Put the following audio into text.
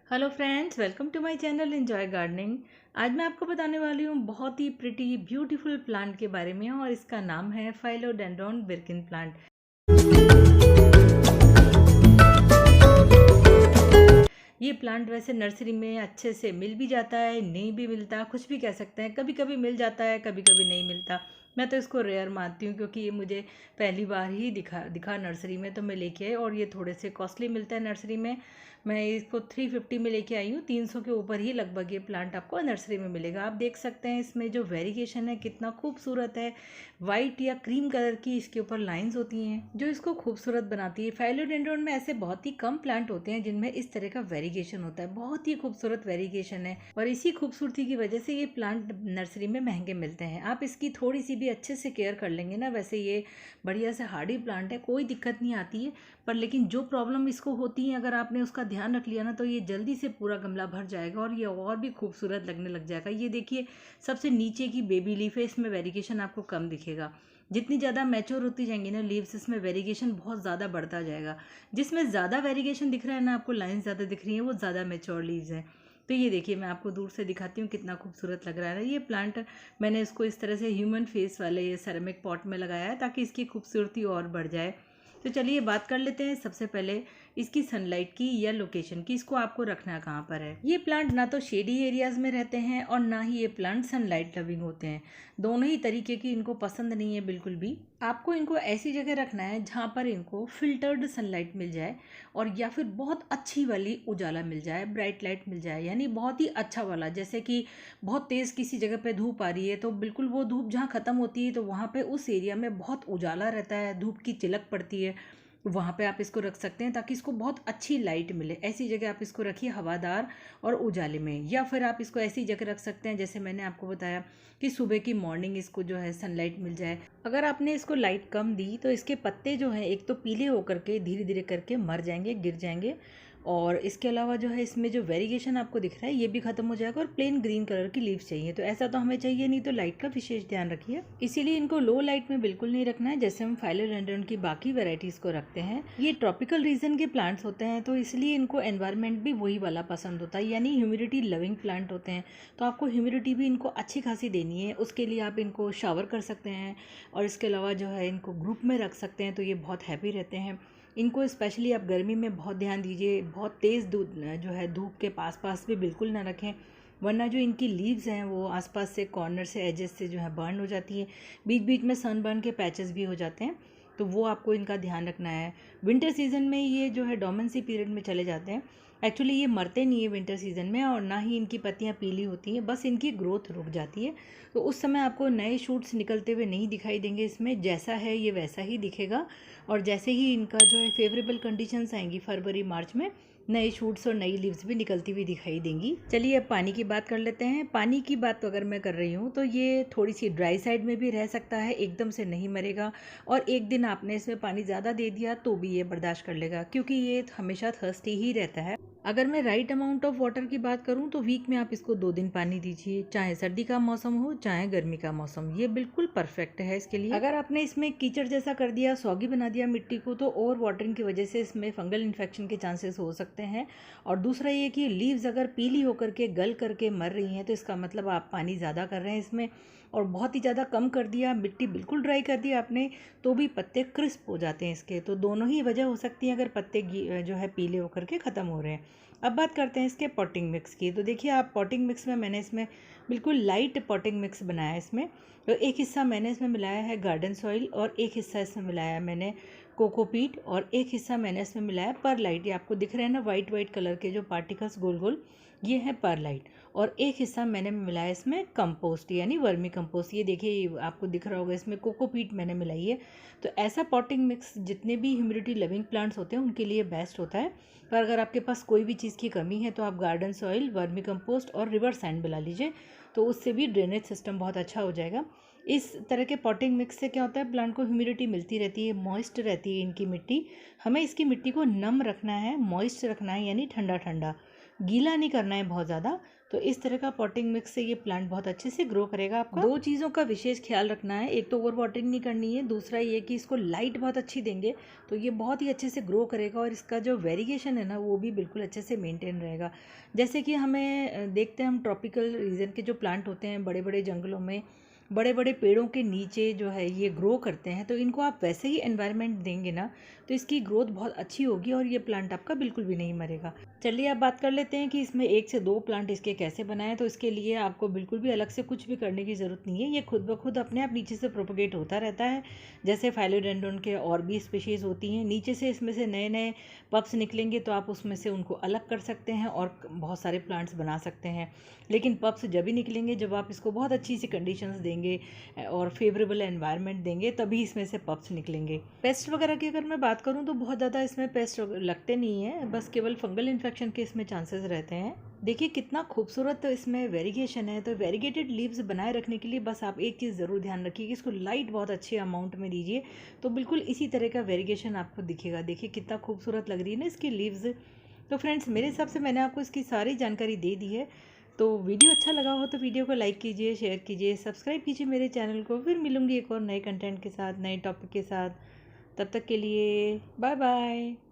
Hello friends, welcome to my channel enjoy gardening. आज मैं आपको बताने वाली हूँ बहुत ही प्रिटी ब्यूटीफुल प्लांट के बारे में और इसका नाम है फाइलोडेंड्रॉन बिर्किन प्लांट। ये प्लांट वैसे नर्सरी में अच्छे से मिल भी जाता है, नहीं भी मिलता, कुछ भी कह सकते हैं। कभी कभी मिल जाता है, कभी कभी नहीं मिलता। मैं तो इसको रेयर मानती हूँ क्योंकि ये मुझे पहली बार ही दिखा नर्सरी में, तो मैं लेके आई और ये थोड़े से कॉस्टली मिलता है नर्सरी में। मैं इसको 350 में लेके आई हूँ। 300 के ऊपर ही लगभग ये प्लांट आपको नर्सरी में मिलेगा। आप देख सकते हैं इसमें जो वेरिगेशन है कितना खूबसूरत है। वाइट या क्रीम कलर की इसके ऊपर लाइंस होती हैं जो इसको खूबसूरत बनाती है। फाइलोडेंड्रॉन में ऐसे बहुत ही कम प्लांट होते हैं जिनमें इस तरह का वेरिगेशन होता है। बहुत ही खूबसूरत वेरिगेशन है और इसी खूबसूरती की वजह से ये प्लांट नर्सरी में महंगे मिलते हैं। आप इसकी थोड़ी सी भी अच्छे से केयर कर लेंगे ना, वैसे ये बढ़िया से हार्डी प्लांट है, कोई दिक्कत नहीं आती है। पर लेकिन जो प्रॉब्लम इसको होती है, अगर आपने उसका ध्यान रख लिया ना, तो ये जल्दी से पूरा गमला भर जाएगा और ये और भी खूबसूरत लगने लग जाएगा। ये देखिए, सबसे नीचे की बेबी लीफ है, इसमें वेरिगेशन आपको कम दिखेगा। जितनी ज़्यादा मैच्योर होती जाएंगी ना लीव्स, इसमें वेरिगेशन बहुत ज़्यादा बढ़ता जाएगा। जिसमें ज़्यादा वेरिगेशन दिख रहा है ना, आपको लाइन ज़्यादा दिख रही है, वो ज़्यादा मैच्योर लीव्स हैं। तो ये देखिए, मैं आपको दूर से दिखाती हूँ कितना खूबसूरत लग रहा है ना ये प्लांट। मैंने इसको इस तरह से ह्यूमन फेस वाले ये सेरेमिक पॉट में लगाया है ताकि इसकी खूबसूरती और बढ़ जाए। तो चलिए बात कर लेते हैं सबसे पहले इसकी सनलाइट की या लोकेशन की। इसको आपको रखना कहाँ पर है। ये प्लांट ना तो शेडी एरियाज में रहते हैं और ना ही ये प्लांट सनलाइट लविंग होते हैं। दोनों ही तरीके की इनको पसंद नहीं है बिल्कुल भी। आपको इनको ऐसी जगह रखना है जहाँ पर इनको फिल्टर्ड सनलाइट मिल जाए और या फिर बहुत अच्छी वाली उजाला मिल जाए, ब्राइट लाइट मिल जाए, यानी बहुत ही अच्छा वाला। जैसे कि बहुत तेज़ किसी जगह पे धूप आ रही है तो बिल्कुल वो धूप जहाँ ख़त्म होती है तो वहाँ पे उस एरिया में बहुत उजाला रहता है, धूप की चिलक पड़ती है, वहाँ पे आप इसको रख सकते हैं ताकि इसको बहुत अच्छी लाइट मिले। ऐसी जगह आप इसको रखिए हवादार और उजाले में। या फिर आप इसको ऐसी जगह रख सकते हैं जैसे मैंने आपको बताया कि सुबह की मॉर्निंग इसको जो है सनलाइट मिल जाए। अगर आपने इसको लाइट कम दी तो इसके पत्ते जो हैं एक तो पीले होकर के धीरे धीरे करके मर जाएंगे, गिर जाएंगे। और इसके अलावा जो है इसमें जो वेरिगेशन आपको दिख रहा है ये भी खत्म हो जाएगा और प्लेन ग्रीन कलर की लीव्स चाहिए। तो ऐसा तो हमें चाहिए नहीं, तो लाइट का विशेष ध्यान रखिए। इसीलिए इनको लो लाइट में बिल्कुल नहीं रखना है जैसे हम फाइलोडेंड्रॉन की बाकी वेराइटीज को रखते हैं। ये ट्रॉपिकल रीजन के प्लांट्स होते हैं तो इसलिए इनको एनवायरनमेंट भी वही वाला पसंद होता है, यानी ह्यूमिडिटी लविंग प्लांट होते हैं। तो आपको ह्यूमिडिटी भी इनको अच्छी खासी देनी है। उसके लिए आप इनको शावर कर सकते हैं और इसके अलावा जो है इनको ग्रुप में रख सकते हैं तो ये बहुत हैप्पी रहते हैं। इनको स्पेशली आप गर्मी में बहुत ध्यान दीजिए, बहुत तेज़ जो है धूप के पास पास भी बिल्कुल ना रखें, वरना जो इनकी लीव्स हैं वो आसपास से कॉर्नर से एजेस से जो है बर्न हो जाती है। बीच बीच में सनबर्न के पैचेस भी हो जाते हैं, तो वो आपको इनका ध्यान रखना है। विंटर सीजन में ये जो है डोमेंसी पीरियड में चले जाते हैं। एक्चुअली ये मरते नहीं है विंटर सीजन में और ना ही इनकी पत्तियां पीली होती हैं, बस इनकी ग्रोथ रुक जाती है। तो उस समय आपको नए शूट्स निकलते हुए नहीं दिखाई देंगे। इसमें जैसा है ये वैसा ही दिखेगा और जैसे ही इनका जो है फेवरेबल कंडीशंस आएंगी फरवरी मार्च में, नए शूट्स और नई लीव्स भी निकलती हुई दिखाई देंगी। चलिए अब पानी की बात कर लेते हैं। पानी की बात तो अगर मैं कर रही हूँ तो ये थोड़ी सी ड्राई साइड में भी रह सकता है, एकदम से नहीं मरेगा। और एक दिन आपने इसमें पानी ज़्यादा दे दिया तो भी ये बर्दाश्त कर लेगा क्योंकि ये हमेशा थर्स्टी ही रहता है। अगर मैं राइट अमाउंट ऑफ वाटर की बात करूं तो वीक में आप इसको 2 दिन पानी दीजिए, चाहे सर्दी का मौसम हो चाहे गर्मी का मौसम, ये बिल्कुल परफेक्ट है इसके लिए। अगर आपने इसमें कीचड़ जैसा कर दिया, सौगी बना दिया मिट्टी को, तो ओवर वाटरिंग की वजह से इसमें फंगल इन्फेक्शन के चांसेस हो सकते हैं। और दूसरा ये कि लीव्स अगर पीली होकर के गल करके मर रही हैं तो इसका मतलब आप पानी ज़्यादा कर रहे हैं इसमें, और बहुत ही ज़्यादा कम कर दिया, मिट्टी बिल्कुल ड्राई कर दी आपने, तो भी पत्ते क्रिस्प हो जाते हैं इसके। तो दोनों ही वजह हो सकती है अगर पत्ते जो है पीले होकर के ख़त्म हो रहे हैं। अब बात करते हैं इसके पॉटिंग मिक्स की। तो देखिए, आप पॉटिंग मिक्स में मैंने इसमें बिल्कुल लाइट पॉटिंग मिक्स बनाया है इसमें। तो एक हिस्सा मैंने इसमें मिलाया है गार्डन सॉइल और एक हिस्सा इसमें मिलाया है मैंने कोकोपीट और एक हिस्सा मैंने इसमें मिलाया परलाइट। ये आपको दिख रहे हैं ना वाइट वाइट कलर के जो पार्टिकल्स गोल गोल, ये है परलाइट। और एक हिस्सा मैंने मिलाया इसमें कंपोस्ट यानी वर्मी कंपोस्ट। ये देखिए आपको दिख रहा होगा, इसमें कोकोपीट मैंने मिलाई है। तो ऐसा पॉटिंग मिक्स जितने भी ह्यूमिडिटी लविंग प्लांट्स होते हैं उनके लिए बेस्ट होता है। पर अगर आपके पास कोई भी चीज़ की कमी है तो आप गार्डन सॉइल, वर्मी कंपोस्ट और रिवर सैंड मिला लीजिए, तो उससे भी ड्रेनेज सिस्टम बहुत अच्छा हो जाएगा। इस तरह के पॉटिंग मिक्स से क्या होता है, प्लांट को ह्यूमिडिटी मिलती रहती है, मॉइस्ट रहती है इनकी मिट्टी। हमें इसकी मिट्टी को नम रखना है, मॉइस्ट रखना है, यानी ठंडा ठंडा। गीला नहीं करना है बहुत ज़्यादा। तो इस तरह का पॉटिंग मिक्स से ये प्लांट बहुत अच्छे से ग्रो करेगा आपका। 2 चीज़ों का विशेष ख्याल रखना है, एक तो ओवर वाटरिंग नहीं करनी है, दूसरा ये कि इसको लाइट बहुत अच्छी देंगे तो ये बहुत ही अच्छे से ग्रो करेगा और इसका जो वेरिएशन है ना वो भी बिल्कुल अच्छे से मेंटेन रहेगा। जैसे कि हमें देखते हैं हम ट्रॉपिकल रीजन के जो प्लांट होते हैं बड़े बड़े जंगलों में, बड़े बड़े पेड़ों के नीचे जो है ये ग्रो करते हैं, तो इनको आप वैसे ही एनवायरनमेंट देंगे ना तो इसकी ग्रोथ बहुत अच्छी होगी और ये प्लांट आपका बिल्कुल भी नहीं मरेगा। चलिए अब बात कर लेते हैं कि इसमें 1 से 2 प्लांट इसके कैसे बनाएं। तो इसके लिए आपको बिल्कुल भी अलग से कुछ भी करने की ज़रूरत नहीं है, ये खुद ब खुद अपने आप नीचे से प्रोपोगेट होता रहता है। जैसे फाइलोडेंड्रोन के और भी स्पीशीज़ होती हैं, नीचे से इसमें से नए नए पप्स निकलेंगे तो आप उसमें से उनको अलग कर सकते हैं और बहुत सारे प्लांट्स बना सकते हैं। लेकिन पप्स जब भी निकलेंगे जब आप इसको बहुत अच्छी सी कंडीशंस देंगे और फेवरेबल एनवायरनमेंट देंगे तभी इसमें से पप्स निकलेंगे। पेस्ट वगैरह की अगर मैं बात करूं तो बहुत ज़्यादा इसमें पेस्ट लगते नहीं हैं, बस केवल फंगल इन्फेक्शन के इसमें चांसेस रहते हैं। देखिए कितना खूबसूरत तो इसमें वेरिगेशन है। तो वेरिगेटेड लीव्स बनाए रखने के लिए बस आप एक चीज़ ज़रूर ध्यान रखिए कि इसको लाइट बहुत अच्छे अमाउंट में दीजिए तो बिल्कुल इसी तरह का वेरिगेशन आपको दिखेगा। देखिए कितना खूबसूरत लग रही है ना इसकी लीव्स। तो फ्रेंड्स मेरे हिसाब से मैंने आपको इसकी सारी जानकारी दे दी है। तो वीडियो अच्छा लगा हो तो वीडियो को लाइक कीजिए, शेयर कीजिए, सब्सक्राइब कीजिए मेरे चैनल को। फिर मिलूंगी एक और नए कंटेंट के साथ, नए टॉपिक के साथ। तब तक के लिए बाय बाय।